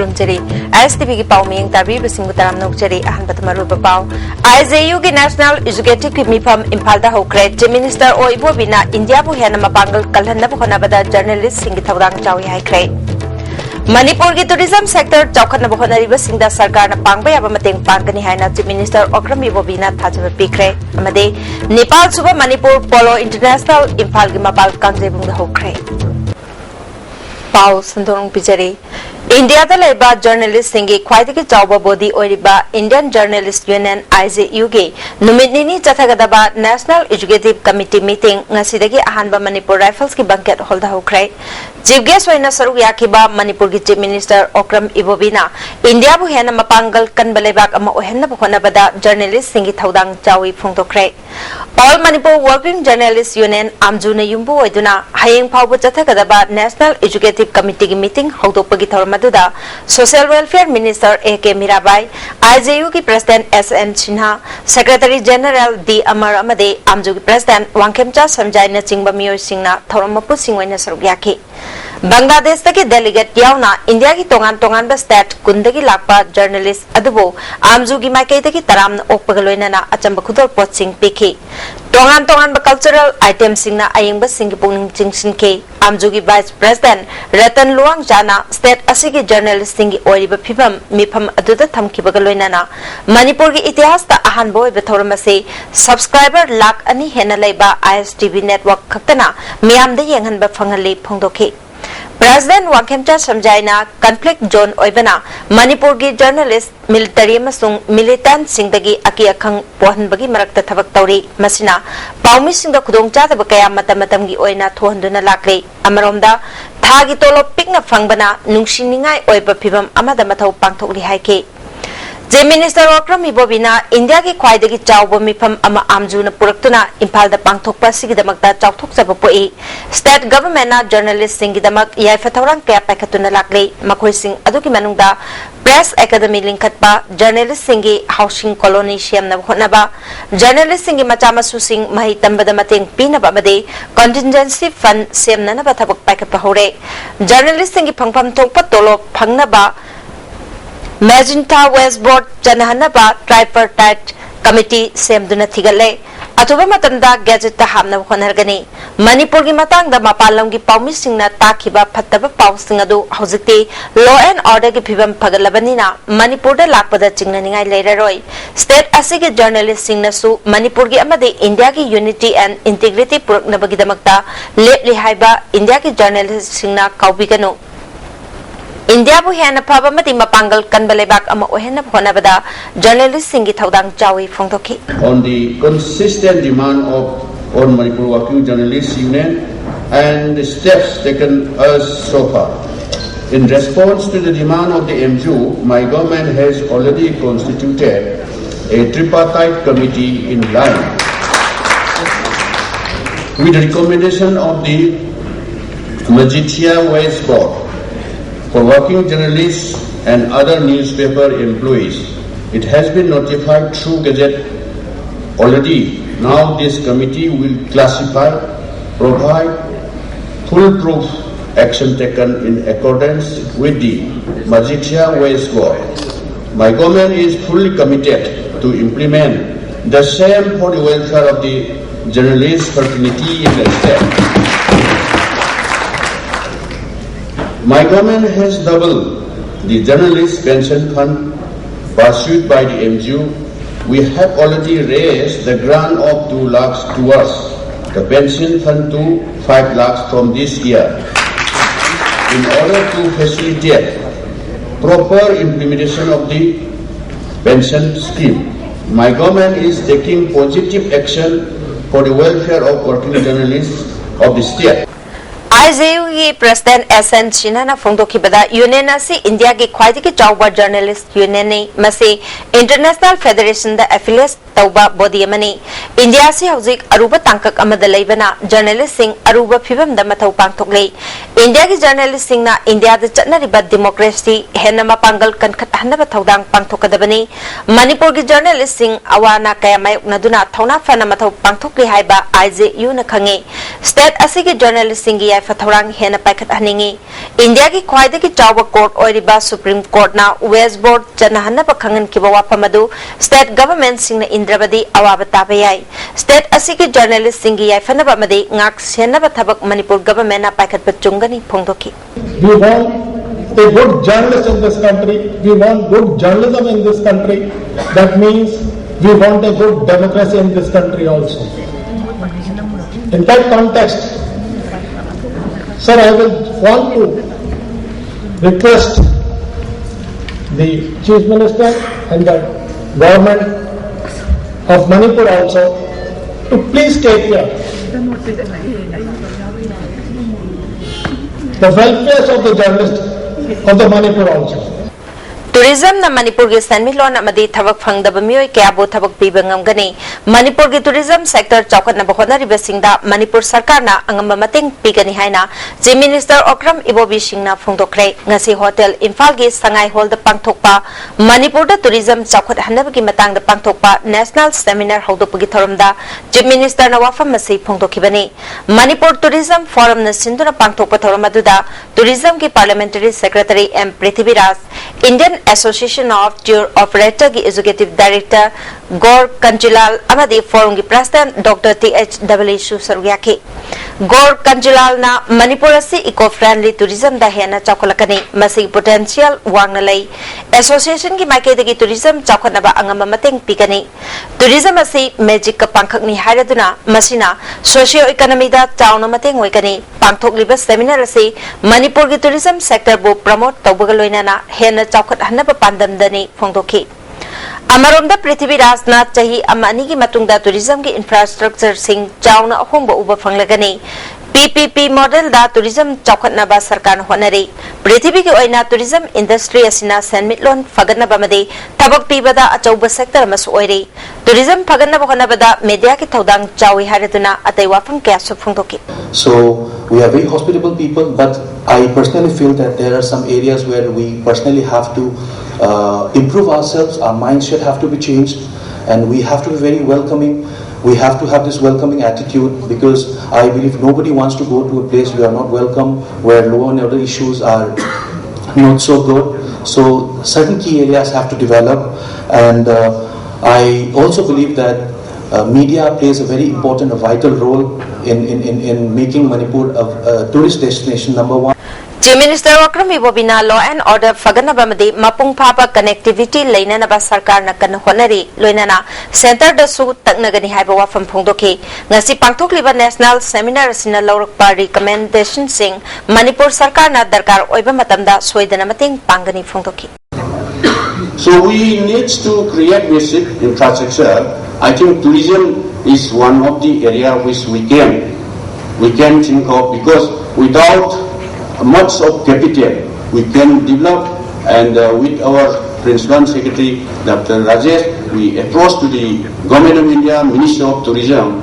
खुलुमचरी ISTV की पाव में ताबी busing Taram नौचरी अहन बतमरु बपाव IJU की नेशनल एजुकेटिव की मिफम इम्फाल दा होक्रे चीफ मिनिस्टर ओ इबो बिना इंडिया बु हेना मपांगल कलहन नब होनाबदा जर्नलिस्ट सिंह थौदांग चावी हाइख्रे मणिपुर की टूरिज्म सेक्टर चौखटनब होनारिबा सिंगदा सरकार न पांगबा याबा मतेंग पांगनी हाइना चीफ मिनिस्टर ओक्रम इबो बिना थाजब पिख्रे अमदे नेपाल सुबा मणिपुर पोलो इंटरनेशनल इम्फाल की मपाल कांगजेबुंग दा होक्रे पाव संदोंग पिजरी इंडिया दा लेबा जर्नलिस्ट सिंगी ख्वाइदगी चावबा बॉडी ओरिबा इंडियन जर्नलिस्ट यूनियन IJU के नुमितनिनी चथगदबा नेशनल एजुकेटिव कमिटी मीटिंग ngasiदगी अहानबा मणिपुर राइफल्स की बंकेट होल्ड होख्रे चीफ गेस्ट होइना सरुक याखिबा मणिपुर की चीफ मिनिस्टर ओक्रम इबोबिना इंडिया बु हेना मपांगल कनबा लेबाक अमा ओहेनबा होनबदा जर्नलिस्ट सिंगी थौदांग चावी फोंदोख्रे all Manipur working journalist union आमजुना युम्बु ओइदुना हयेंग फावबा चथगदबा नेशनल एजुकेटिव कमिटी की मीटिंग होदोपगी थौरमदुदा social welfare minister AK Mirabai IJU की president SN Sinha secretary general D Amar अमदे आमजु की प्रेसिडेंट वांगखेमचा समजाइना चिंगबा मियोय सिंगना थौरमपु सिंगोइना सरुक याखि बांग्लादेश तक डेलीगेट यावना इंडिया की तोंगान तोंगान बा स्टेट कुंदगी लाकपा जर्नलिस्ट अदुबो आमजु की माइकई तकी तराम ओकपगा लोइनाना अचंबा खुदोल पोचिंग पिखि तोंगान तोंगान बा कल्चरल आइटम सिंगना अयंबा सिंगी पुंग चिंगसिनके आमजु की वाइस प्रेसिडेंट रतन लुआंग जाना स्टेट असिगी जर्नलिस्ट सिंगी ओरिबा फिबम मिफम अदुदा थमखिबगा लोइनाना मणिपुर की इतिहास ता अहानबा ओइबा थौरमसे सब्सक्राइबर लाख अनि हेना लेबा ISTV नेटवर्क खक्तना मियामदा येंगहनबा फंगले फोंदोखे प्रेसिडेंट वांगखेमचा समजाइना कॉन्फ्लिक्ट जोन ओइबना मणिपुर की जर्नलिस्ट मिलिटरी अमसुंग मिलिटेंट सिंगदगी अकी अखंग पोहनबगी मरक्ता थबक तौरी मसिना पाउमी सिंगदा खुदोंगचादबा कया मतमतमगी ओइना थोहंदुना लाक्रे अमरोमदा थागी तोलो पिकना फंगबना नुंगसिनिंगाई ओइबा फिबम अमदा मथौ पांगथोकली हाइके चीफ मिनिस्टर ओक्रम इबोबिना इंडिया की ख्वाइदगी चावबा मिफम अमा आमजुना पुरक्तुना इम्फालदा पांगथोकपा सिगिदमकता चावथोकचबा पोई स्टेट गवर्नमेंटना जर्नलिस्ट सिंगिदमक याइफथौरांग कया पाइखतुना लाक्ले मखोइ सिंग अदुकी मनुंगदा प्रेस एकेडमी लिंखतपा जर्नलिस्ट सिंगी हाउसिंग कॉलोनी सेमनब होनबा जर्नलिस्ट सिंगी मचामसु सिंग महि तंबदा मतेंग पीनबा अमदे कंटिजेंसी फंड सेमननबा थबक पाइखतपा होरे जर्नलिस्ट सिंगी फंगफम थोकपा तोलो फंगनबा मैजिंटा वेस्ट बोर्ड जनहनबा ट्राइपर्टाइट कमिटी सेमदुना थिगले अथुबा मतमदा गैजेट हामनब होनरगनी मणिपुर की मतंगदा मपालम की पाउमी सिंगना ताखिबा फत्तबा पाउसिंग अदु हौजिकते लॉ एंड ऑर्डर की फिबम फगलबनिना मणिपुर दा लाकपदा चिंगननिंगाई लेररोय स्टेट असिगे जर्नलिस्ट सिंगनसु मणिपुर की अमदे इंडिया की यूनिटी एंड इंटीग्रिटी पुरकनबगिदमकता लेपली हाइबा इंडिया की जर्नलिस्ट सिंगना काउबिगनो इंडिया बु हेना फबा मति मपांगल कनबा लेबाक अमा ओहेना होनाबदा जर्नलिस्ट सिंगी थौदांग चावी फोंदोखि on the consistent demand of all Manipur working journalists union and the steps taken us so far in response to the demand of the MJU, my government has already constituted a tripartite committee in line with the recommendation of the Majithia West Board for working journalists and other newspaper employees. It has been notified through Gazette already. Now this committee will classify, provide foolproof action taken in accordance with the Majithia West Board. My government is fully committed to implement the same for the welfare of the journalist fraternity in the state. My government has doubled the journalist pension fund pursued by the MJU. We have already raised the grant of 2 lakhs towards the pension fund to 5 lakhs from this year. In order to facilitate proper implementation of the pension scheme, my government is taking positive action for the welfare of working journalists of the state. IJU की president SN Sinha फोंदोखिबदा union असी India की ख्वाइदगी चावबा journalist union ने मसे international federation दा affiliate तौबा body अमनी India से हौजिक Aruba तांकक अमदा लेबना journalist सिंग Aruba फिबम दा मथौ पांगथोकले इंडिया की जर्नलिस्ट सिंगना इंडिया दा चटनरिबा डेमोक्रेसी हेना मपांगल कनखत हनबा थौदांग पांगथोकदबनी मणिपुर की जर्नलिस्ट सिंग अवाना कया मायकनदुना थौना फना मथौ पांगथोकले हाइबा IJU न खंगे स्टेट असी की जर्नलिस्ट सिंग याइफ यफथौरांग हेन पाइखत हनिंगी इंडिया की ख्वाइदे की चाव कोर्ट ओरिबा सुप्रीम कोर्ट ना वेस्ट बोर्ड जनहन पखंगन की वाफम अदु स्टेट गवर्नमेंट सिंह इंद्रबदी अवाब ताबे याई स्टेट असि की जर्नलिस्ट सिंह याइफनब अमदे ngak senaba thabak manipur government na paikhat pachungani phongdoki we want a good journalist in this country, we want good journalism in this country. That means we want a good democracy in this country also. In that context, sir, I will want to request the Chief Minister and the government of Manipur also to please take care the welfare of the journalists of the Manipur also. tourism na manipur gi sanmilon amadi thabak phangdaba mioi kyabu thabak piba ngamgani manipur gi tourism sector chaukat na bahonari besingda manipur sarkar na angamba mating pigani haina chief minister okram ibobi singna phongdokre ngasi hotel imphal gi sangai hall da pangthokpa manipur da tourism chaukat hanaba gi matang da pangthokpa national seminar hodopagi thoramda chief minister na wafam masi phongdokibani manipur tourism forum na sinduna pangthokpa thoramadu da tourism gi parliamentary secretary m prithviraj indian Association of Tour Operator की Executive Director गौर कंजिलाल अमदी forum की President Dr. T.H. Susaryaki गौर कंजिलाल ना मणिपुर से eco friendly tourism दा हेना चौखलकनी मसी potential वांगना लई association की माइकेदे की tourism चौखनबा अंगम मतेंग पिकनी tourism असी मैजिक का पांखकनी हायरदुना मसीना सोशियो इकोनॉमी दा चाउन मतेंग होइकनी पांथोकलिबा सेमिनार असी मणिपुर की टूरिज्म सेक्टर बु प्रमोट तौबगा लोइनाना हेना चौखत हनबा पांदमदनी फोंदोखी अमरोमदा पृथ्वीराज ना चाही अमानी की मतुंगदा टूरिज्म की इंफ्रास्ट्रक्चर सिंग चाउना अहोंबा उबा फंगलगनी PPP मॉडल दा टूरिज्म चौखटनबा सरकार होनरी पृथ्वी की ओइना टूरिज्म इंडस्ट्री असिना सेनमिटलोन फगनबा मदे थबक पीबदा अचौबा सेक्टर मसु ओइरी टूरिज्म फगनबा होनबदा मीडिया की थौदांग चावी हारदुना अतै वाफम क्यासु फुंगदोकी So we are very hospitable people, but I personally feel that there are some areas where we personally have to improve ourselves. Our minds should have to be changed, and we have to be very welcoming. We have to have this welcoming attitude, because I believe nobody wants to go to a place we are not welcome, where law and order issues are not so good. So certain key areas have to develop, and I also believe that media plays a very important, a vital role in making Manipur a tourist destination number one. Chief Minister Okram Ibobina law and order faganaba madi mapung phaba connectivity leinanaba sarkar na kan honari loinana center da su taknagani haiba wafam phongdoki ngasi pangthokliba national seminar sina lawrakpa recommendation sing Manipur sarkar na darkar oiba matamda soidana mating pangani phongdoki. So we need to create basic infrastructure. I think tourism is one of the area which we can think of, because without much of capital we can develop, and with our Principal Secretary Dr. Rajesh, we approached to the Government of India, Minister of Tourism,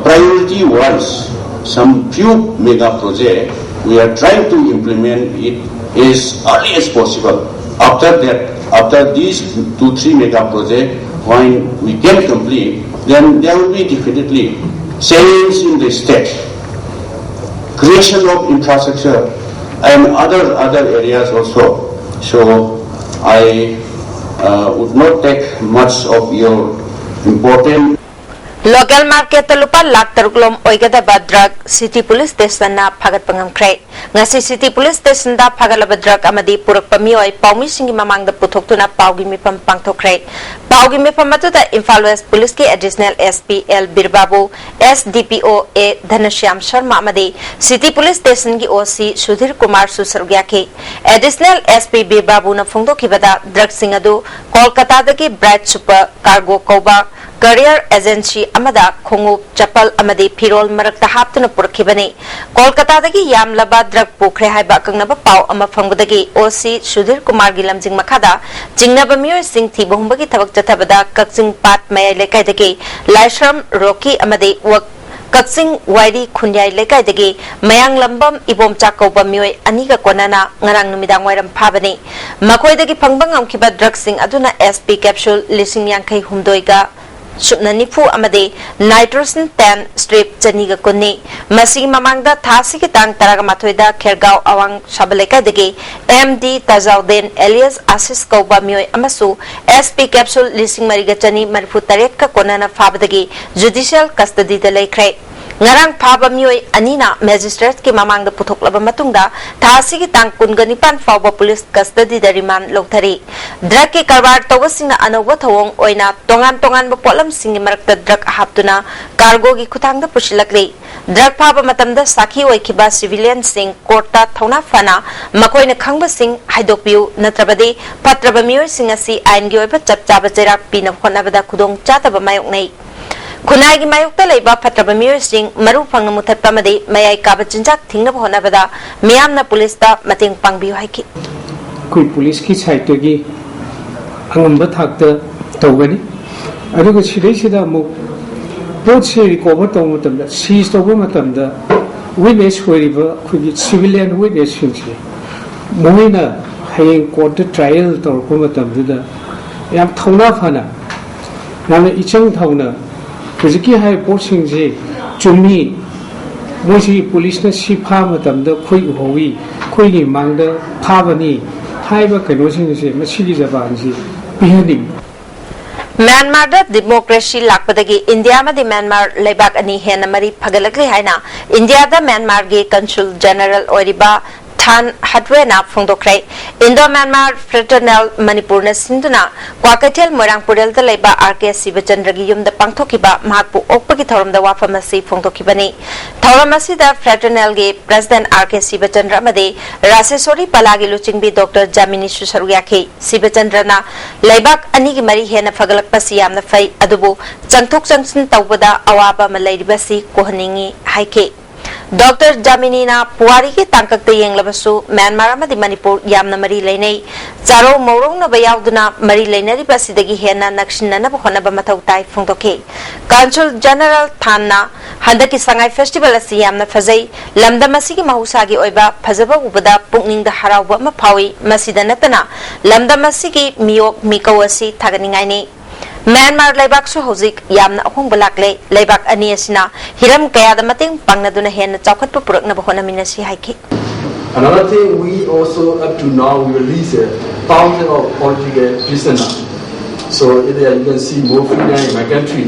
priority was some few mega projects. We are trying to implement it as early as possible. After that, after these 2-3 mega projects, when we can complete, then there will be definitely change in the state, creation of infrastructure and other areas also. So I would not take much of your important. Local market lupa lakh taruklom oigadaba drug city police station na phagat pangam krai ngasi city police station da phagalaba drug amadi purak pamioi paumi singi mamang da puthok na paugi mipam pangthokrai paugi mipam atu da Imphal West police ki additional SP L Birbabu SDPO A Dhanashyam Sharma amadi city police station ki OC Sudhir Kumar Susargya ki additional SP Birbabu na phongdoki bada drug singadu Kolkata da ki Bright Super Cargo Koba Career Agency amada khongup chapal amadi phirol marakta haptuna purkhibani Kolkata dagi yamlaba drug pokre haiba kangnaba pau ama phangudagi OC Sudhir Kumar gi lamjing makhada jingnaba mioi sing thi bohumbagi thabak chathabada Kakching Pat Mayai lekai dagi Laishram Rocky amadi wak Kakching Wairi Khunyai lekai dagi Mayang Lambam Ibom Chakoba mioi aniga konana ngarang numidang wairam phabani makhoi dagi phangbang amkhiba drug sing aduna SP capsule lising yankai humdoiga supna nifu amade nitrogen 10 strip chaniga kunni masi mamangda thasi ki tang taraga mathoida khergao awang sabaleka dege MD Tazaudin alias Asis Kauba Mioy amasu SP capsule lising mariga chani marfu taret ka konana fabadagi judicial custody da laikre ngarang phaba mioi anina magistrate ki mamang da puthok laba matungda thasi ki tang kunganipan fawba police custody da remand lokthari drug ki karbar tawasina anawba thawong oina tongan ba polam singi marakta drug haptuna cargo ki khutang da pushilakri drug phaba matamda sakhi oikiba civilian sing courta thona fana makoina khangba sing haidokpiu natrabadi patraba mioi sing asi ain gi oiba chapchaba cherak pina khonabada khudong chataba mayok nei Kunai ki mayukta leiba patraba mioi sing maru phangna muthatpa made mayai kaba chinjak thingna honabada miyamna police da mating pangbiu haiki koi police ki side to gi angamba thakta tawgani aduga sidai sida mu both se recover to matamda seize to matamda witness hoiba koi civilian witness sinchi moina hayeng court trial to ko matamda yam thona phana namna ichang thona Kiziki hai posting je chumi mosi police na si pha matam da khoi howi khoi ni mang da pha bani hai ba kano sing se masigi jaban ji pihani Myanmar da democracy lakpadagi India ma di Myanmar lebak ani hena mari phagalakli haina India da Myanmar ge consul general oriba Than Hadwena Fongdokrai Indo Myanmar Fraternal Manipur na Sinduna Kwakatel Morangpurel da Leba RK Sivachandra gi yum da pangthokiba mahakpu okpagi thoram da wafamasi Fongdokibani Thoramasi da Fraternal ge President RK Sivachandra amade Rasesori Palagi Luchingbi Dr. Jamini Susaruyakhi Sivachandra na Lebak ani gi mari hena fagalakpasi yamna fai adubu changthok changsin tawbada awaba malairibasi kohaningi haike Dr. Jamini na Puari ki tangkak te yeng labasu Myanmar amadi Manipur yamna mari lainai charo morong na bayauduna mari lainari basidagi hena nakshinna na bhona ba mathau tai phongtoke Consul General Thanna handaki sangai festival asi yamna phajai lamdam asi ki mahusa gi oiba phajaba ubada pungning da harauba ma phawi masida natana lamdam asi ki miyok mikau asi thaganingai ni Myanmar Laibak su hozik yamna ahong balakle Laibak ani asina hiram kaya da mating pangnaduna hen chawkhat pa purak na bahona minasi haiki Another thing we also up to now we release thousands of political prisoners. So there you can see more freedom in my country.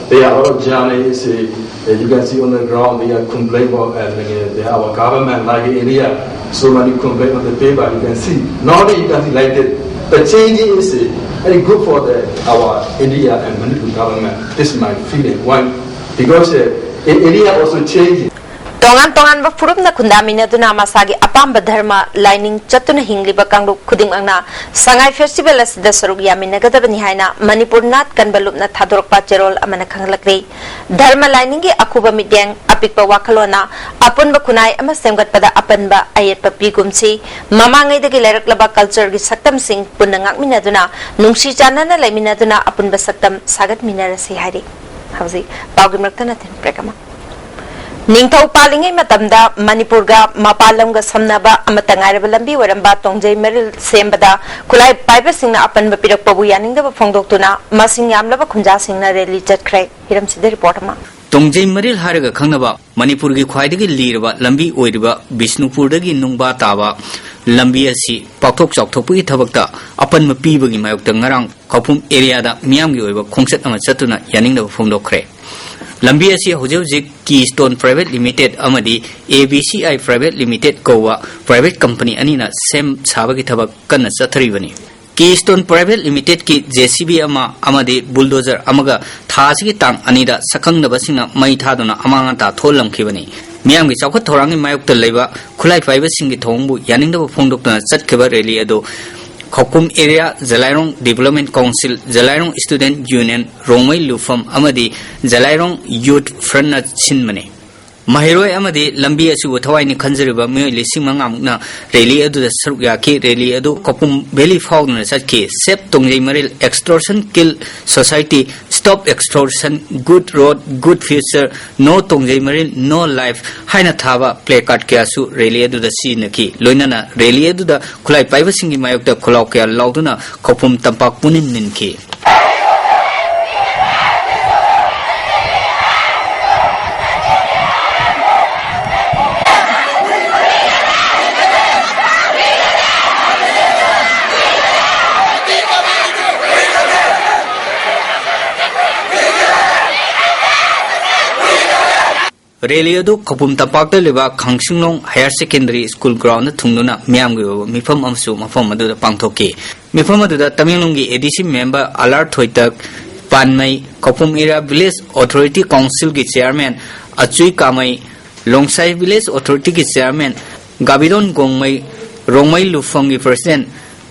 They are all journalists. You can see on the ground they are complaining about they have a government like in India. So many complaints on the paper you can see. Nowadays you can see like that. The changing is very good for our India and Manipur government. This is my feeling. Why? Because in India also changing. Tongan ba furum na kundamina duna masagi apamba dharma lining chatuna hingliba kanglu khuding angna sangai festival asida saruk yamina gadabani haina Manipur nat kanbalup na thadorpa cherol amana khanglakri dharma lining gi akuba midyang apikpa wakhalona apunba kunai ama semgat pada apanba ayet papigumsi mamangai dagi leraklaba culture gi saktam sing punangak minaduna nungsi chanana laiminaduna apunba saktam sagat minarasi hari hauzi pawgimraktana tin prekama Ningthau palingai matamda Manipur ga mapalam ga samnaba amatangai lambi waramba tongjai meril sembada kulai paiba singna apan bapirak pabu yaningda ba phongdoktuna masing yamlaba khunja singna rally chatkrai hiram sida report ma tongjai meril haraga khangnaba Manipur gi khwaidagi lirba lambi oiriba Bishnupur dagi nungba taba lambi asi pakthok chawthokpui thabakta apan mapibagi mayokta ngarang khawphum area da miyam gi oiba khongchat ama chatuna yaningda ba phongdokre Lambi asi hojik Keystone Private Limited amadi ABCI Private Limited kowa private company anina sem sabagi thabak kanna chatharibani Keystone Private Limited ki JCB amadi bulldozer amaga thasigi tang anida sakhangdabasina mai thaduna amanga ta tholamkhibani miyamgi chawkhat thorangi mayokta leiba khulai paiba singi thongbu yaningdaba phongdokna chatkhiba rally ado Khokum area Zalairong Development Council Zalairong Student Union Rongmai Lufam amadi Zalairong Youth Front na sinmane Mahiroi amadi lambi asibu thawaini khanjariba miyoi lising mangamukna rally adu da saruk yaki rally adu Khokum Valley fauna satki Save Tongjai Maril Extortion Kill Society Stop Extortion Good Road Good Future No Tongjai Maril No Life haina thaba placard kya su rally adu da sinaki loinana rally adu da khulai paiba singi mayokta khulaw kya lauduna Khokum tampak punin ninki rally adu khopum tapak da leba khangsinglong higher secondary school ground thungduna miam gi mifam amsu mafam adu da pangthoki mifam adu da Tamilnadu gi ADC member Alar Thoitak Panmai Khopum area village authority council gi chairman Achui Kamai Longsai village authority gi chairman Gabiron Gongmai Rongmai Lufang gi president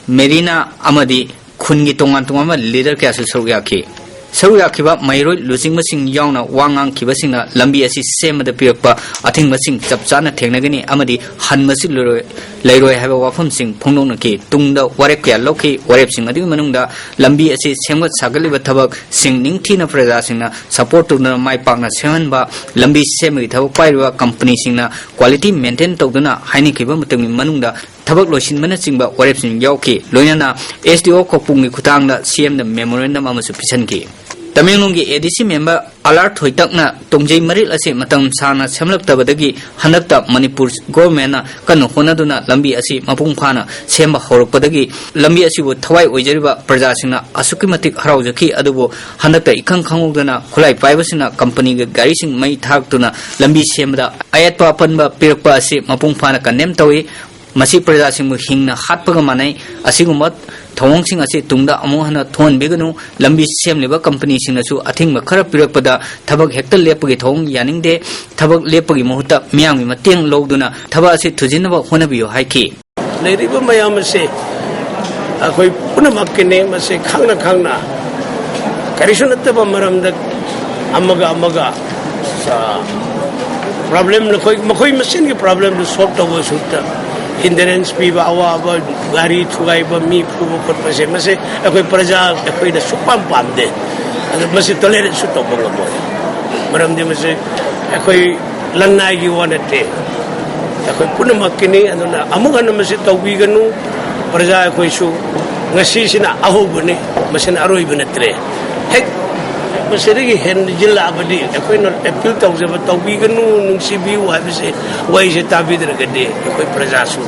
Merina Amadi khungi tongan tongama leader kya saruyaki saruyaki ba mairoi losing masing yauna wangang ki basingna lambi asi semada pirakpa athing masing chapchana thengnagani amadi han masi leiroi haba wafam sing phongnona ki tungda warep kya lokhi warep sing adi manungda lambi asi semgat sagaliba thabak sing ningthina praja singna support tuna mai pakna seman ba lambi semgi thabak pairwa company singna quality maintain tawduna haini kiba matami manungda thabak loisin mana chingba warep sing yauki loinana SDO khopungni khutangda CM da memorandum amasu pisanki Tamilnadu ADC member Alar Thoitakna Tongjai Maril ase matam sana semlaktabadagi hanakta Manipur government na kanu honaduna lambi asi mapung phana semba horokpadagi lambi asi bu thawai oijariba praja singna asukimatik haraujaki adubo hanakta ikhang khangogdana khulai paibasina company ga gari sing mai thaktuna lambi semda ayatpa panba pirakpa ase mapung phana kanem tawi masi praja sing hingna hatpaga manai asigumba thawong sing ase tungda amu hana thon beganu lambi sem leba company sing nasu athing ma khara pirakpada thabak hekta lepagi thong yaning de thabak lepagi muhuta miyang mi mateng logduna thaba ase thujinaba honabiyo haiki leiriba mayam ase akoi punamak kene mase khangna karisanattaba maramda amaga sa problem na koi machine ki problem to solve to go sutta hindrance piba awa ba gari thugai ba mi phubo kot pase mase akoi praja akoi da supam pamde mase tolerate su to bonga boy maram de mase akoi langnai gi wanate akoi punamak kini anuna amuga na mase tawbi ganu praja akoi su ngasi sina ahubune mase na aroi banatre hek masirigi hen jilla abadi akoi no appeal tawse ba tawbi ganu nungsi bi wa bise wai se tabidra gade akoi praja su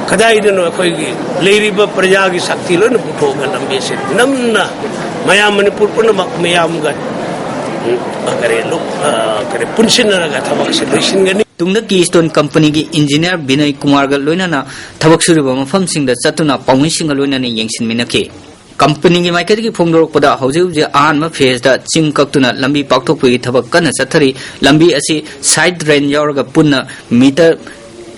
kadai deno akoi gi leiri ba praja gi sakti lo na putho ga nambe se namna mayam Manipur punamak mayam ga kare lok kare punsin na ga thabak se loisin gani tungda Keystone company gi engineer Binay Kumar ga loinana thabak suriba mafam singda chatuna pawin singa loinana yengsin minake company gi market gi phongdorok pada hauji je an ma face da ching kaktuna lambi pakthok pi thabak kana chathari lambi asi side drain yauraga punna meter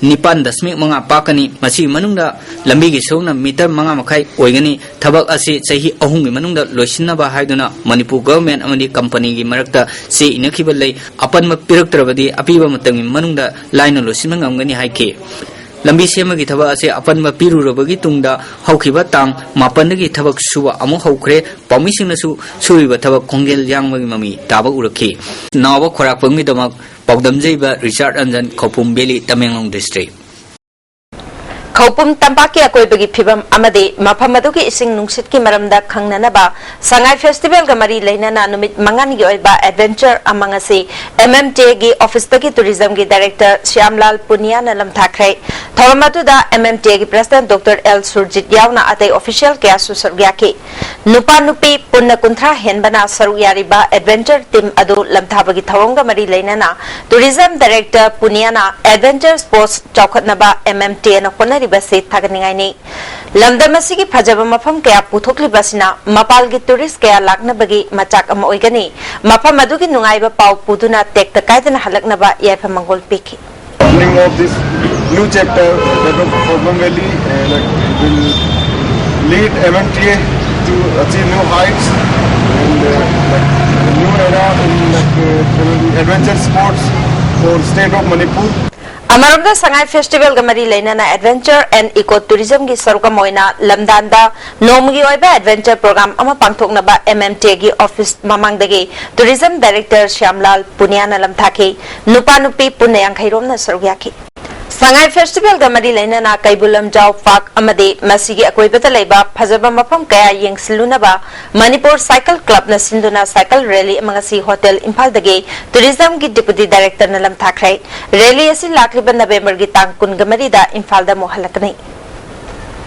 nipan dasmik manga pakani masi manungda lambi gi sona meter manga makhai oigani thabak asi chahi ahum gi manungda loisinna ba haiduna Manipur government amani company gi marakta se inakhiba lei apan ma piraktrabadi apiba matangi manungda line loisinna ngamgani haike lambi semagi thaba ase apanma pirurabagi tungda haukiba tang mapandagi thabak suwa amu haukre pamisingnasu suriba thabak khongel yangmagi mami taba uraki nawa khorak pangmi damak pawdamjeiba Richard Anjan Khopum Valley Tamenglong district Khopum Tampaki akoibagi phibam amade mafam adugi ising nungsit ki maramda khangnanaba Sangai festival ga mari leinana numit mangani gi oiba adventure amangasi MMT gi office tagi tourism gi director Shyamlal Punia na lam thakre thawamatu da MMT gi president Dr L Surjit yauna atei official kya su sargyaki nupa nupi punna kunthra henbana saruyari ba adventure team adu lam thabagi thawonga mari leinana tourism director Punia na adventure sports chawkhatnaba MMT na khona basi thagningai ni lamdamasi gi phajaba mafam kaya puthokli basina mapal gi tourist kaya lakna bagi machak am oigani mafam adu gi nungai ba pau puduna tek ta kaidana halakna ba yafa mangol piki opening of this new chapter that of Khopum Valley will lead MMTA to achieve new heights and a new era in adventure sports for state of Manipur. Amaramda Sangai Festival Gamari Leinana Adventure and Ecotourism gi Saruka Moina Lamdanda Nomgi Oiba Adventure Program Ama Pangthokna ba MMT gi Office Mamangdagi Tourism Director Shyamlal Punyana Lamthaki Nupa Nupi Punayang Khairomna Sarugyaki Sangai Festival Gamari Leinana Kaibulam Jaw Park Amade Masigi Akoibata Laiba Phajaba Mafam Kaya Yengsiluna ba Manipur Cycle Club na Sinduna Cycle Rally Mangasi Hotel Impal Dagi Tourism gi Deputy Director na Lamthakrai Rally asi lakriba November gi tang kun gamari da Impal da mohalakani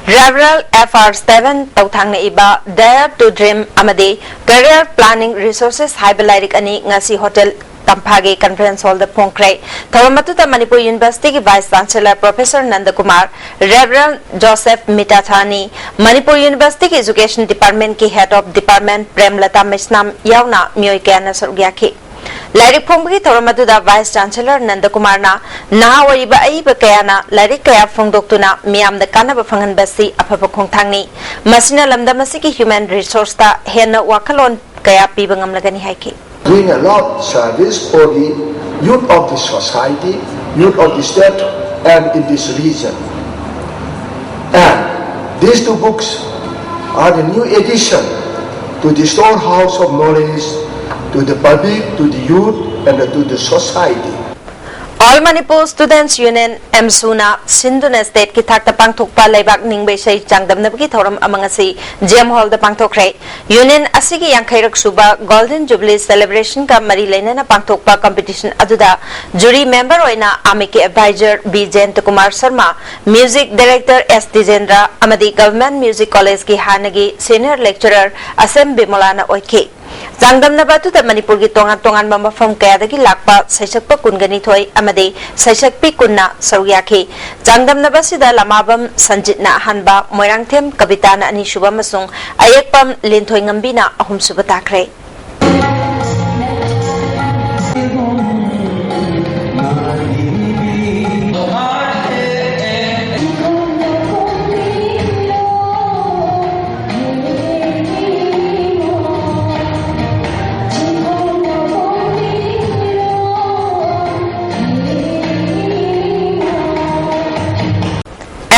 Rural FR7 tawthangna iba Dare to Dream amade Career Planning Resources Hyberlairik ani ngasi Hotel Tampagi Conference Hall the Pongkre, Tawamatuta Manipur University Vice Chancellor Professor Nandakumar, Reverend Joseph Mitathani, Manipur University Education Department ki Head of Department Premlata Misnam Yauna Myoikana Surgyaki. Lairik Pongki Tawamatuta Vice Chancellor Nandakumar na Nahawariba Aiba Kayana, Lairik Kaya Fongdoktuna, Miam the Kana Bafangan Basi, Apapakong Tangni, Masina Lamdamasiki Human Resource ta Hena Wakalon Kaya Pibangam Lagani Haiki. Doing a lot of service for the youth of the society, youth of the state, and in this region. And these two books are the new addition to the storehouse of knowledge to the public, to the youth, and to the society. All Manipur Students Union Msuna Sinduna State ki thakta pangthokpa laibak ningbai sei changdamnabki thoram amangasi GM Hall da pangthokre Union asigi yankairak suba Golden Jubilee Celebration ka mari leinana pangthokpa competition aduda jury member oina amiki advisor B Jayant Kumar Sharma music director S Dijendra amadi Government Music College ki hanagi senior lecturer Asem Bimolana oike Jangdamnaba tu Manipur ki tongan mafam kayadagi lakpa saisakpa kungani thoi amade saisakpi kunna saryaki Jangdamnaba sida lamabam sanjitna hanba moirangthem kabitana ani suba masung ayekpam linthoi ngambina ahum suba takre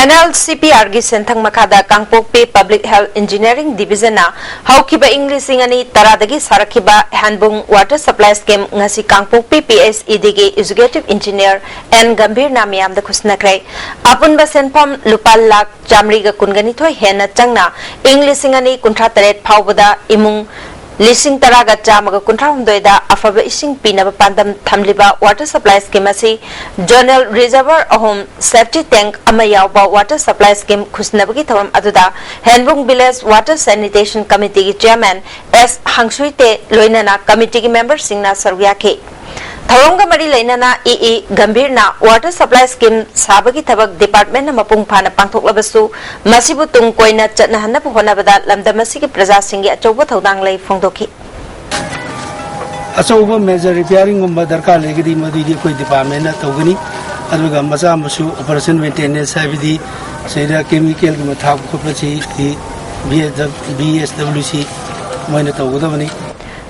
NLCPR gi senthang makada Kangpokpi Public Health Engineering Division na haukiba English ingani taradagi sarakiba handbung water supply scheme ngasi Kangpokpi PSED gi executive engineer N Gambhir na miyam da khusnakrai apun ba senpam lupal lak jamri ga kungani thoi hena changna English ingani kuntra taret phawbada imung Lising Taraga Jamaga Kuntraumdoida, Afaba Ising Pinaba Pandam Tamliba Water Supply Scheme asi Journal Reservoir Home Safety Tank Amayauba Water Supply Scheme Kusnabagi Tawam Aduda Handbung Village Water Sanitation Committee Chairman S. Hangsuite Loinana Committee Member Singna Sarwyake Tharonga Mari Lainana EE Gambhir na Water Supply Scheme Sabagi Tabak Department na Mapung Pana Pangthok Labasu Masibu Tung Koina Chatna Hanapu Honabada Lamdamasi ki Praja Singhi Achoba Thaudang Lai Phongdoki Achoba major repairing gumba darkar legidi madidi koi department na tawgani aduga macha masu operation maintenance habidi seida chemical gi mathak khopachi ki BSWC moina tawgodabani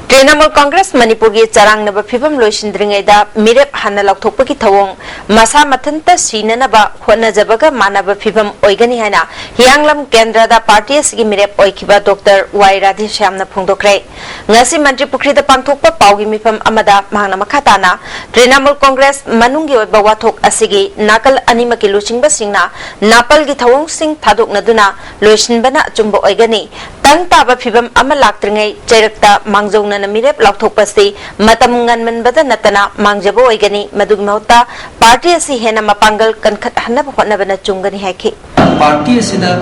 Trinamal Congress Manipur gi charang naba phibam loisindringaida mirep hanna laukthokpa ki thawong masa mathanta sinanaba hona jabaga manaba phibam oigani haina hianglam kendra da party asigi mirep oikiba Dr. Y Radhe Shyamna phongdokre ngasi mantri pukri da pangthokpa paugi mifam amada mahangna makhatana Trinamal Congress manungi oiba wathok asigi nakal anima ki luchingba singna napal gi thawong sing thadokna duna loisinbana chumba oigani tang taba phibam ama laktringai chairakta mangjong na mirep laukthokpasi matam nganman bada natana mangjabo oigani madug mahota party asi hena mapangal kankhat hanab hotnabana chungani haiki party asida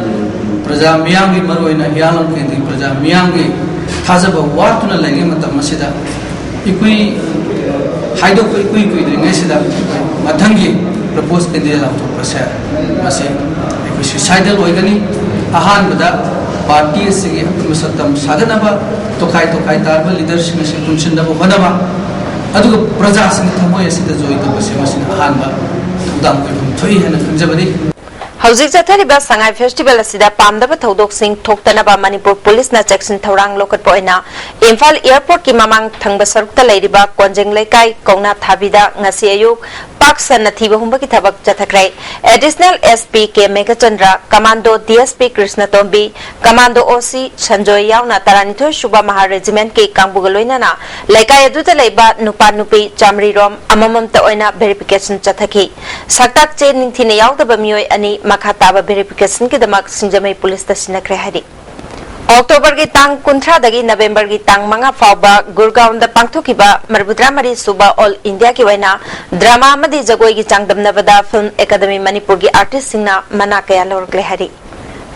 praja miyangi maroina hialam kendi praja miyangi thajaba watuna lenge matam asida ikui haidok ikui dringai sida mathangi propose kendi laukthokpasa mase ikui suicidal oigani ahan bada party asigi masatam saganaba tokai tarba leadership se function da bonaba aduga praja sing thamoy asida joy to base masina hanba dam ko thoi hena khunjabani Hauzik Jathariba Sangai Festival asida pamdaba thodok sing thoktanaba Manipur Police na section thorang lokat poina Imphal Airport ki mamang thangba sarukta leiriba Konjeng Leikai Kongna Thabida ngasi ayuk Paksan nathiba humba ki thabak jathakrai Additional SP K Megachandra Commando DSP Krishna Tombi Commando OC Sanjoy Yauna Taranitho Shubha Maha Regiment ki Kangbugaloina na Leikai aduta leiba nupa nupi Chamri Rom amamam ta oina verification jathaki Saktak che ningthine yaudaba mioi ani makhataba verification ki damak Singjamai Police ta sinakre hari October ki tang kuntra dagi November ki tang manga fauba Gurgaon da pangthokiba Marbudra Mari Suba All India ki waina drama amadi jagoi ki changdamnabada Film Academy Manipur ki artist singna mana kaya lorgle hari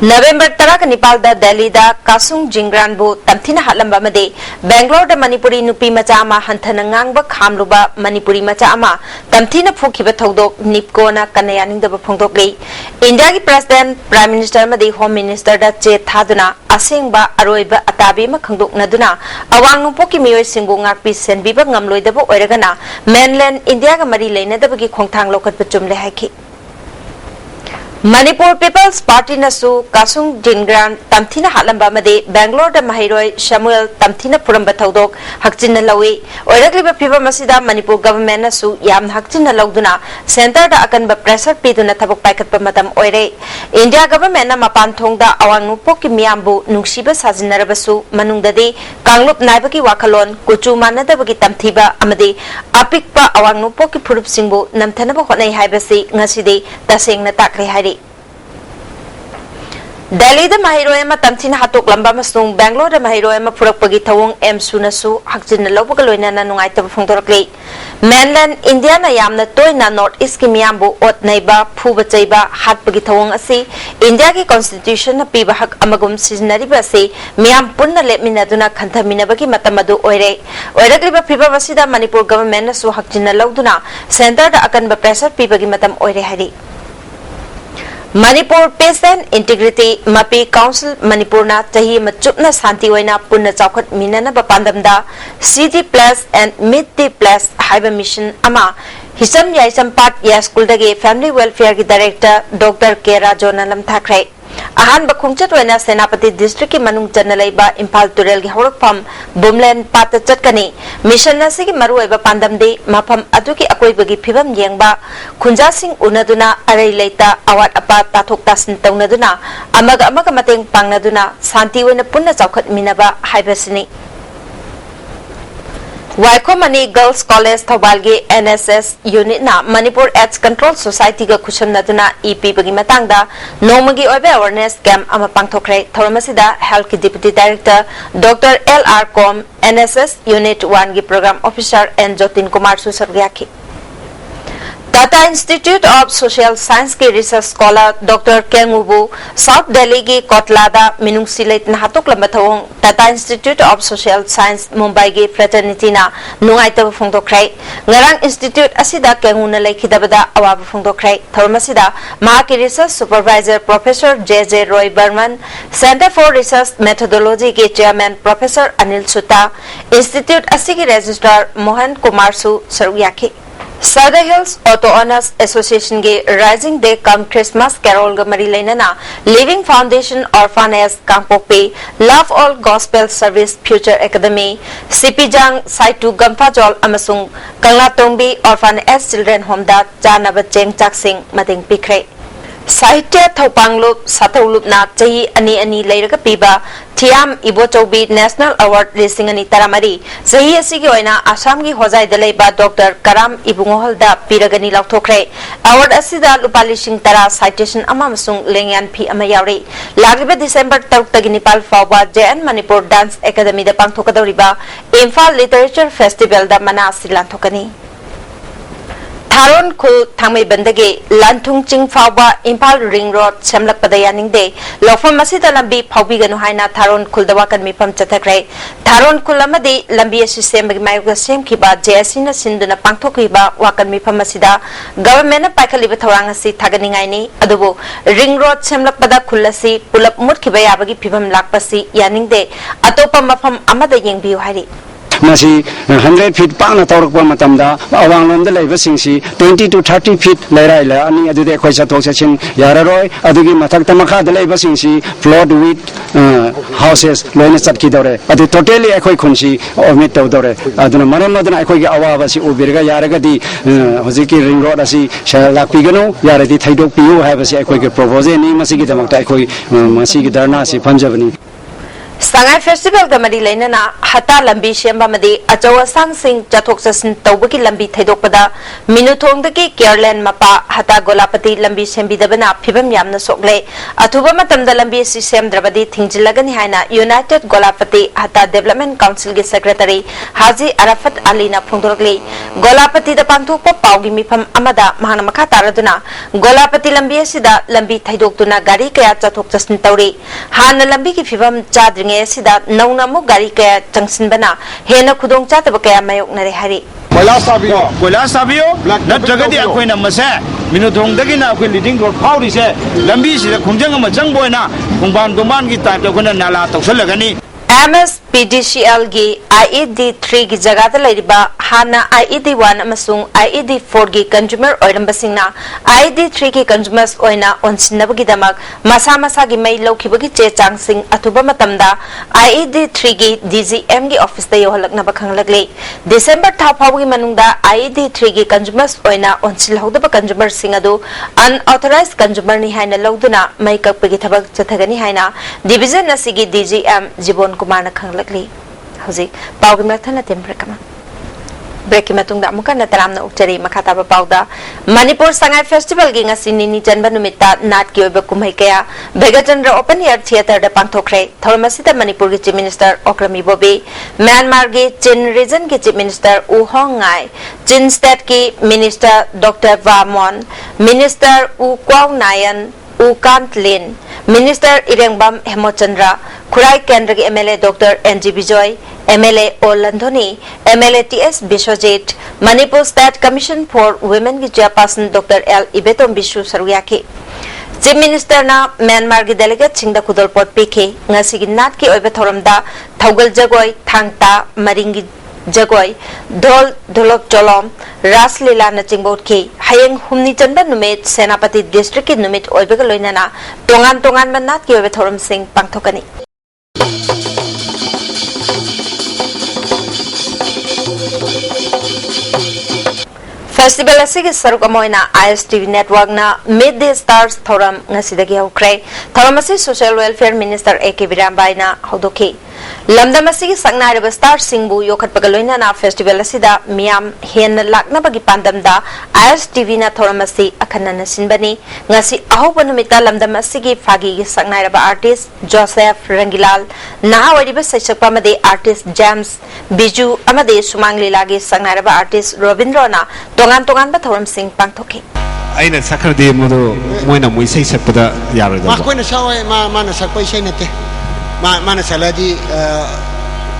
November 19 Delhi da Kasung Jingran bu tamthina hatlamba made Bangalore da Manipuri nupi macha ama hanthana ngangba khamluba Manipuri macha ama tamthina phokhiba thodok nipko na kanayaning da phongdok lei India ki President Prime Minister made Home Minister da che thaduna asengba aroiba atabi ma khangdok naduna awang nupoki miyoi singbu ngakpi senbiba ngamloi da bo oiragana mainland India ga mari leina da bagi khongthang lokat pachum le haiki Manipur People's Party nasu Kasung Jingran tamthina hatlamba made Bangalore da Mahiroi Samuel tamthina puramba thodok hakchinna lawi oiragliba phiba masida Manipur government nasu yam hakchinna lauduna center da akanba pressure piduna thabok paikatpa matam oire India government na mapan thongda awang nupoki miyambu nungsiba sajinarabasu manungdadi kanglup naibaki wakalon kuchu manadabagi tamthiba amade apikpa awang nupoki phurup singbu namthanaba honai haibasi ngasidi tasengna takle hari Delhi da Mahiroi ma tamthina hatok lamba masung Bangalore da Mahiroi ma phurakpagi thawong M sunasu hakjin lawbaga loina na nungai tab phongdorakle mainland India na yamna toina north east ki miyambu ot naiba phuba chaiba hatpagi thawong asi India ki constitution na piba hak amagum siznariba se miyam punna lepminaduna khanthaminabagi matamadu oire oiragliba phiba wasida Manipur government na su hakjin lawduna center da akanba pressure pibagi matam oire hari Manipur Peace and Integrity Mapi Council Manipur na tahi machupna santi waina punna chawkhat minana bapandamda CD Plus and Meet the Plus haiba mission ama hisam yaisam pat ya school dage family welfare ki director Dr. K Rajona lam thakrai ahan bakhungchat waina Senapati district ki manung chanalaiba Imphal Turel gi hawrakpham Bumlen pat chatkani mission na sigi maru aiba pandamde mafam aduki akoibagi phibam yengba khunja sing unaduna arai leita awat apa tathok tasin taunaduna amaga mateng pangnaduna santi waina punna chawkhat minaba haibasini Waikomani Girls College Thobalgi NSS unit na Manipur AIDS Control Society ga khusham naduna EP bagi matangda nomagi oibe awareness camp ama pangthokre thoramasida health ki deputy director Dr. LR Com NSS unit 1 gi program officer N Jotin Kumar Susargyaki Tata Institute of Social Science के research scholar Dr. Kengubu South Delhi की कोटलादा मिनुंग slate नहातुक लंबथोंग Tata Institute of Social Science Mumbai की fraternity ना नुआइतब फुंगदोख्रै ngarang institute asida kenguna lekhidabada awab fungdokhrai thormasida ma ki research supervisor Professor J.J. Roy Burman Center for Research Methodology के chairman Professor Anil Sutta Institute asigi registrar Mohan Kumar Su Saruyaki Southern Hills Auto Owners Association के Rising Day Come Christmas Carol ga mari lainana Living Foundation Orphanage Kangpokpe Love All Gospel Service Future Academy Sipijang Saitu Gampajol amasung Kanglatongbi Orphanage Children Home da chanaba cheng chaksing mating pikre Sahitya Thopanglup Sathaulup na chahi ani leiraga piba Thiam Ibochoubi National Award listing ani taramari chahi asigi oina Assam gi hojai dalaiba Dr. Karam Ibungohol da piragani lauthokre award asida lupalising tara citation amamasung lengyan phi ama yauri lagiba December 3 tagi Nepal fawba JN Manipur Dance Academy da pangthokadoriba Imphal Literature Festival da mana silanthokani Tharon Khul Thangmei Bandage Lanthung Ching Fawba Imphal Ring Road Semlak Padayaning Day Lofam Masida Lambi Phawbiganu haina Tharon Khul dawakan mifam chathakrai Tharon Khul amadi lambi asi sembagi mayuga semkhiba JSC na sinduna pangthokhiba wakan mifam masida government na paikhaliba thorang asi thaganingai ni adubu Ring Road Semlak pada khul asi pulap mutkhiba yabagi phibam lakpasi yaning de atopa mafam amada yengbiu hari Masi 100 feet pang na tawrak pa matamda awang lom da laiba singsi 20 to 30 feet lairai la ani adude khoi sa thok sa chin yararoi adugi mathak tamakha da laiba singsi flood with houses loina chatki dore adu totally ekhoi khunsi omit taw dore aduna maram aduna ekhoi gi awa si ubirga yaraga di hojiki ring road asi lakpi ganu yaradi thaidok piu ha basi ekhoi gi propose ni masi gi damakta ekhoi masi gi darna si panjabani Sangai Festival ga mari lainana hata lambi shemba madi achawa sang sing chathok chasin tawbaki lambi thaidokpada minuthong dagi Careland mapa hata golapati lambi sembidabana phibam yamna sokle athuba matamda lambi si semdrabadi thingjilagani haina United Golapati hata Development Council gi Secretary Haji Arafat Ali na phongdorkle Golapati da pangthokpa pawgi mifam amada mahana makha taraduna Golapati lambi asida lambi thaidoktuna gari kaya chathok chasin tawri hana lambi ki phibam chadring sida nauna mu gari kaya changsin bana hena khudong chataba kaya mayok nare hari koila sabio natragadi akoina mase minuthong dagina akoi leading road phawri se lambi sida khungjang ama jangboina khungban domban gi type to kona nala tawsalagani MSPDCL gi IED3 gi jagata lairiba hana IED1 amasung IED4 gi consumer oirambasingna IED3 gi consumers oina onsinabagi damak masa masa gi mai lokibagi che changsing atuba matamda IED3 gi DGM gi office da yohalakna bakhanglakle December thapawgi manungda IED3 gi consumers oina onsilhodaba consumer singadu unauthorized consumer ni haina loduna mai kakpagi thabak chathagani haina division asigi DGM Jibon Kumana Kanglakli. Hausi, Pau Mathana Temperkama. Breaking Matunga Mukana Taramna Ukteri Makataba Pauda. Manipur Sangai Festival Ginga Sinini Janbanumita, Nat Kyoba Kumekea, Begatandra Open Air Theatre de Pantokre, Thormasita Manipur Chief Minister Okrami Bobi, Myanmar Chin Region Chief Minister U Hongai, Chin State Ki Minister Dr. Vamon, Minister U Kwao Nayan, U Kant Lin, Minister Irengbam Hemochandra, Kurai Kendra MLA Dr. NG Bijoy, MLA Olandhoni, MLA TS Bishwajit, Manipur State Commission for Women ki Chairperson Dr. L. Ibetom Bishu Saruyaki. Chief Minister na Myanmar ki delegate Singda Kudol Pot PK, ngasi ki nat ki oibe thoramda Thaugal Jagoi, Thangta, Maringi Jagoi, Dol Dolok Jolom, Ras Lila na Chingbot ki, Hayeng Humni Chanba Numit, Senapati District ki Numit Oibega Loinana, Tongan Manat ki oibe thoram sing Pangthokani. Festival asigi saruk amoina ISTV network na Midday Stars thoram ngasidagi hokre thoram asi Social Welfare Minister AK Birambai na hodoki lamdam asigi sangnareba star singbu yokhatpaga loina na festival asida miam hen lakna bagi pandamda ISTV na thoram asi akhanna sinbani ngasi ahoba numita lamdam asigi fagi gi sangnareba artist Joseph Rangilal nahawariba saisakpa made artist James Biju amade Sumanglila gi sangnareba artist Robindrona tongan ba thoram sing pangthoki aina sakrade modo moina moisai sakpada yarada ma koina sawai ma na sakpai sai nate ma na saladi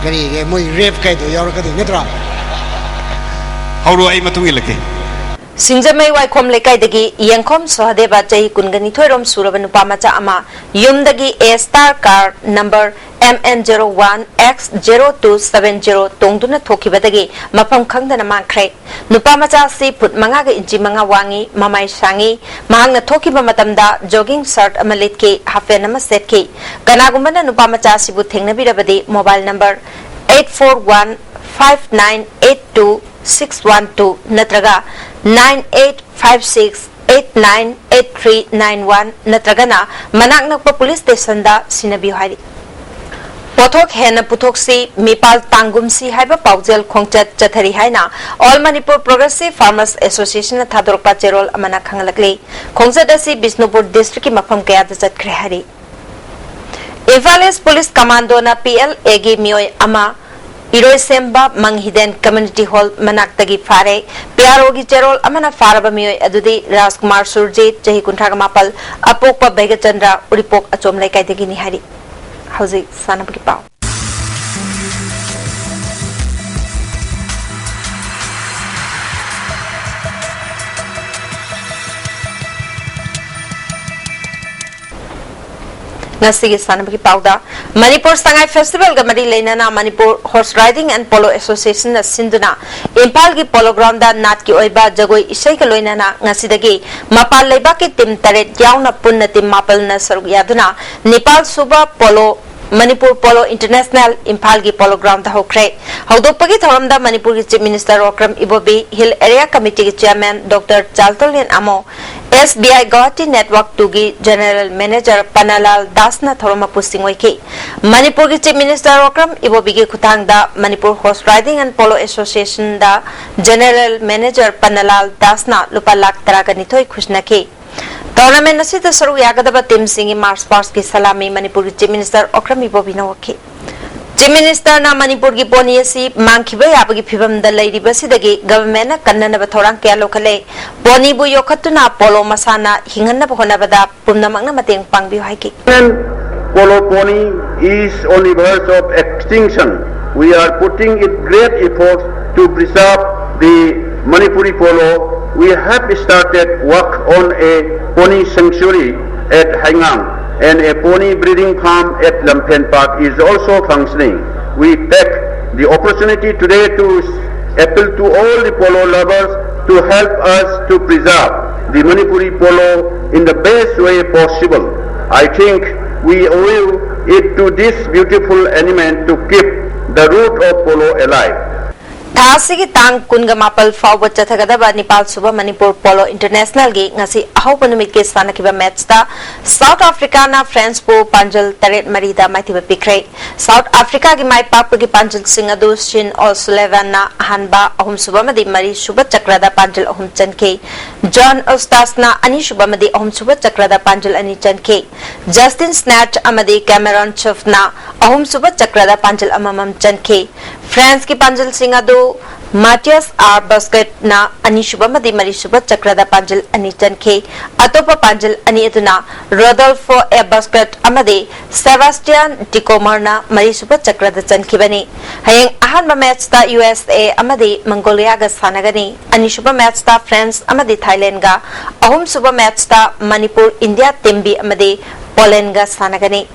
gari moi rap kai do yar ka de netra hauro ai matung ilake Singjamai Waikom Lekai dagi Yangkom Sohadeba Jahi Kungani Thoirom Suraban Upamacha Ama Yumdagi A Star Car number MN01X0270 Tongduna Thokibadagi Mapam Kangdana Mankre Nupamacha Si Put Mangaga Inchi Manga Wangi Mamai Shangi Mahangna Thokiba Matamda Jogging Shirt Amalitki Hafenama Setki Kanagumana Nupamacha Sibu Thengnabirabadi mobile number 841-5982-612 Natraga 9856898391 Natragana Manaknakpa Police Station da Sinabi Hari Pothok Hena Putoksi Mipal Tangumsi Haiba Paujel Kongchat Chathari Haina All Manipur Progressive Farmers Association Thadorpa Cherol Amana Khangalakli Kongchat Asi Bisnupur District Mafam Kaya Chat Krehari Ivales Police Commando na PLA gi Mioy Ama Iroi Semba Manghiden Community Hall Manaktagi Fare PRO gi Cherol Amana Faraba Mioy Adudi Rajkumar Surjit Jahi Kuntraga Mapal Apokpa Begachandra Uripok Achom Laikai Degi ni Hari Hausi Sanapaki Pau Ngasigi Sanapaki Pauda Manipur Sangai Festival Gamadi Lenana Manipur Horse Riding and Polo Association na Sinduna Impal gi Polo Ground da Nat ki Oiba Jagoi Isai ka Loinana Ngasidagi Mapal Leba ki Tim Taret Yauna Punna Tim Mapal na Sarug Yaduna Nepal Suba Polo Manipur Polo International Impal gi Polo Ground da Hokre Haudopagi Thoramda Manipur ki Chief Minister Okram Ibobi Hill Area Committee ki Chairman Dr. Chaltolian Amo SBI Guwahati Network 2 की General Manager Panalal Das na thoroma posting oike Manipur की Chief Minister Okram Ibobi की खुतांग दा Manipur Horse Riding and Polo Association दा General Manager Panalal Das na lupa lakh tara ka nithoi खुशना के tournament Asit सरू यागदबा team सिंगी march past की सलामी मणिपुर की chief minister Okram Ibobi ना वखे चीफ मिनिस्टर ना मणिपुर की पोनी असि मांगखिबा याबगी फिबम द लैरिबसिदगी गवर्नमेंट ना कन्ननबा थौरांग क्या लोखले पोनी बु योखतुना पोलो मसाना हिंगन्नबा होनबदा पुमनमंगना mateंग पांगबियो हाइकी Polo pony is on the verge of extinction. We are putting in great efforts to preserve the Manipuri polo. We have started work on a pony sanctuary at Haingang, and a pony breeding farm at Lampen Park is also functioning. We take the opportunity today to appeal to all the polo lovers to help us to preserve the Manipuri polo in the best way possible. I think we owe it to this beautiful animal to keep the root of polo alive. थासी की तांग कुनगा मापल फाव चथगदबा नेपाल सुबह मणिपुर पोलो international गे ngasi ahau numitke के सानकिबा match ता south Africa ना France पो पांजल तरेट मरीदा माइथिबा पिख्रे south Africa की माइ पाप की पांजल सिंह अदु शिन और सुलेवन ना हनबा अहुम सुबह मदि मरी सुबह चक्रदा पांजल अहुम चनके जॉन ओस्टास ना अनि सुबह मदि अहुम सुबह चक्रदा पांजल अनि चनके जस्टिन स्नैच अमदि कैमरन चफ ना अहुम सुबह चक्रदा पांजल अममम चनके फ्रांस की पांजल सिंह अदु Matias R. Basket na ani shubha madi mari shubha chakrada panjal ani chanke atopa panjal ani aduna Rodolfo A. Basket amade Sebastian Dicomer na mari shubha chakrada chanke bani hayeng ahanba match ta USA amade Mongolia ga sanagani ani shubha match ta France amade Thailand ga ahum shubha match ta Manipur India timbi amade Poland ga sanagani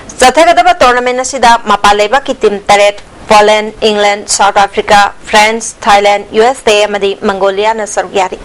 sathagadaba tournament asida mapaleba ki team taret Poland, England, South Africa, France, Thailand, USA, amadi Mongolia na sargyari.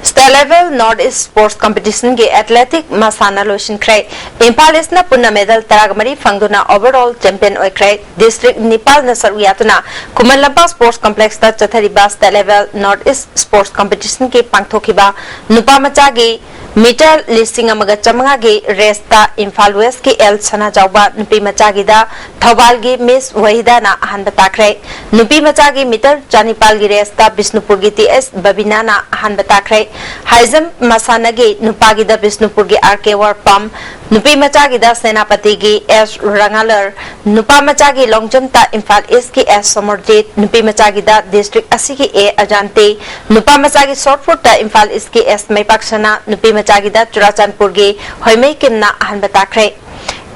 State level Northeast Sports Competition के athletic masana lotion क्रे Imphal इसना पुन्ना medal तरागमरी फंगदुना overall champion ओय क्रे district Nepal न सर्वयातना कुमलंपा sports complex ता चथरीबा state level Northeast Sports Competition के पांगथोखिबा नुपा मचागे metre listing अमगा चमंगा गे रेस्ता Imphal west K L सना जाउबा नुपी मचागीदा थौबाल गे miss Waheeda ना अहन बताखरे नुपी मचागे metre चानीपाल गे रेस्ता बिष्णुपुर गे TS Babina ना अहन बताखरे high jump मसाना गे नुपागीदा बिष्णुपुर गे R K वरपम नुपी मचागीदा सेनापति गे S रंगालर नुपा मचागे लॉन्गजम ता Imphal east के एस समरजीत नुपी मचागीदा डिस्ट्रिक्ट अस्सी के ए अजांते नुपा मचागे शॉर्टपुट ता इम्फाल ईस्ट के एस मैपाक्सना नुपी मचागीदा चुराचांदपुर गे होइमई किमना अहन बताखरे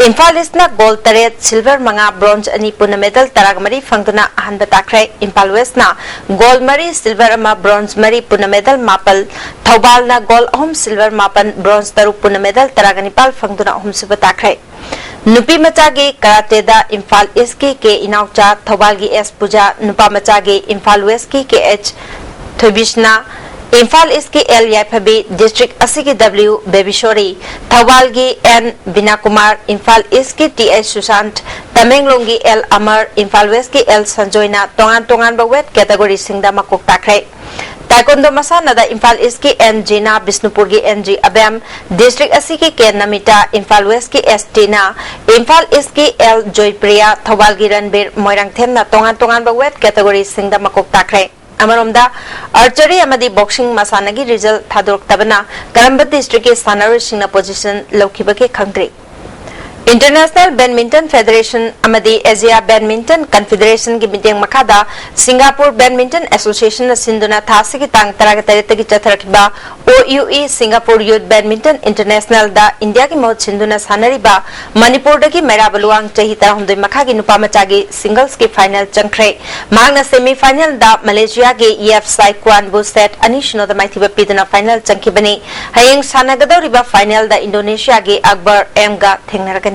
इम्फाल ईस्टना गोल्ड तरेट सिल्वर मंगा ब्रोंज अनि पुना मेडल तरागमरी फंगदुना अहन बताखरे इम्फाल वेस्टना गोल्ड मरी सिल्वर अमा ब्रोंज मरी पुना मेडल मापल थौबालना गोल्ड अहम सिल्वर मापन ब्रोंज तरु पुना मेडल तरागनिपाल फंगदुना अहम से बताखरे नुपी मचागे कराटेदा इम्फाल ईस्ट के इनाउचा थौबाल की एस पूजा नुपा मचागे इम्फाल वेस्ट के एच थोबिशना इम्फाल ईस्ट के एल याफबी डिस्ट्रिक्ट अस्सी के डब्ल्यू बेबीशोरी थौबाल की N Bina Kumar Imphal east K T H Sushant Tamenglong की L Amar Imphal west K L संजोयना तोंगान तोंगान वेट कैटेगरी सिंगदा मकोक ताखरे ताइकोंडो मसानादा इम्फाल ईस्ट की एन जीना बिष्णुपुर की एन जी अबेम डिस्ट्रिक्ट अस्सी के नमिता इम्फाल वेस्ट की एस टीना इम्फाल ईस्ट की एल जयप्रिया थौबाल की रणबीर मोइरांगथेमना तोंगान तोंगान वेट कैटेगरी सिंगदा मकोक ताखरे अमरोमदा आर्चरी अमदी बॉक्सिंग मसानगी रिजल्ट थादोरक्तबना करंब डिस्ट्रिक्ट के सानरसिंगना पोजीशन लौखिबके खंग्रे इंटरनेशनल बैडमिंटन फेडरेशन अमदी एशिया बैडमिंटन कन्फेडरेशन की मीटिंग मखादा सिंगापुर बैडमिंटन एसोसिएशन सिंधुना थासी की तांग तराग तरेतगी चथरखिबा ओयूई सिंगापुर यूथ बैडमिंटन इंटरनेशनल दा इंडिया की मौत सिंधुना सानरिबा मणिपुर दगी मेराबलुआंग चही तरहमदोय मखागी नुपा मचागी सिंगल्स की फाइनल चंख्रे मांगना सेमीफाइनल दा मलेशिया के ईएफ साइक्वान बु सेट अनिशनो द माइथिबा पिदना फाइनल चंखिबनी हयेंग सानगदौरिबा फाइनल दा इंडोनेशिया के अकबर एम गा थेंगनरगनी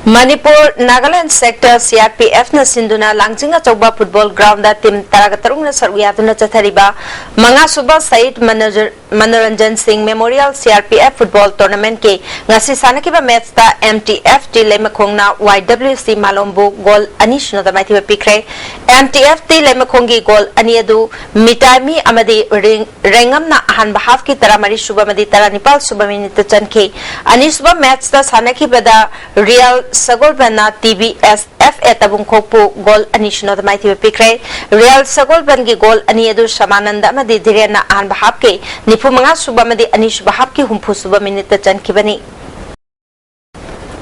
Manipur Nagaland sector CRPF na sinduna langjinga chauba football ground da team taraga saruyaduna chathariba manga suba Said Manoranjan Singh Memorial CRPF football tournament ke ngasi sanakiba match da MTF ti lemakongna YWC Malombo goal ani shino da maiti pikre MTF ti lemakongi goal ani adu mitami amadi rengam na ahan bahaf ki taramari suba madi taranipal suba minute chanke ani suba match da sanakiba da Real Sagolbana TBS FA tabung khopu goal ani shino da maiti pikre Real Sagolban goal ani adu Samananda amadi direna ahan bahaf ke Pumanga suba madi anish bahab ki humpu suba minute chan kibani.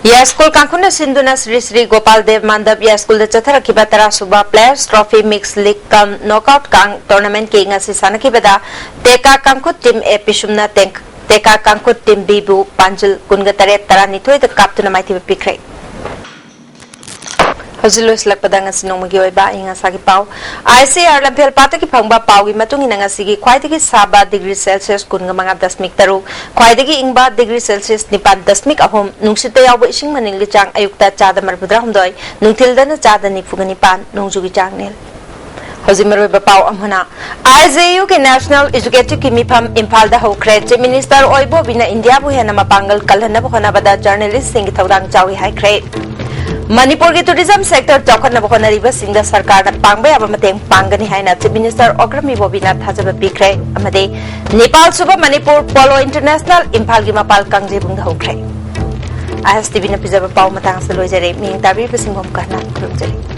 Ya school kankuna sinduna Sri Gopal Dev Mandap ya school da chathara kiba tara suba players trophy mix league kam knockout kang tournament ke ngasi sana kibada teka kankut team A pisumna teka kankut team B bu panjul kunga tare tara nitoi da kaptuna maiti pikre. Hozilo islak padang sinong magioi ba inga sagi pau ICR lampel pata ki phangba pau gi matung ina sigi khwaidagi saba degree celsius kunga manga dasmik taru khwaidagi ingba degree celsius nipan dasmik ahom nungsita yaw ising maning li chang ayukta chada marbudra humdoi nungtil dana chada ni fugani pan nungjugi chang nel Hozimaro ba pau amhana ISTV ke national educative ki mifam impal da hokre che minister oibo bina india bu hena mapangal kalhana bkhana bada journalist sing thawdang chawi hai kre Manipur ki tourism sector chokhan na bkhona riba singda sarkar da pangba ya mateng pangani haina chief minister Ogrami Bobina thajaba pikre amade Nepal suba Manipur Polo International impal gi mapal kangje bungda hokre ISTV na pijaba pau matang sa loijare ming tabir basingom kana kurumjari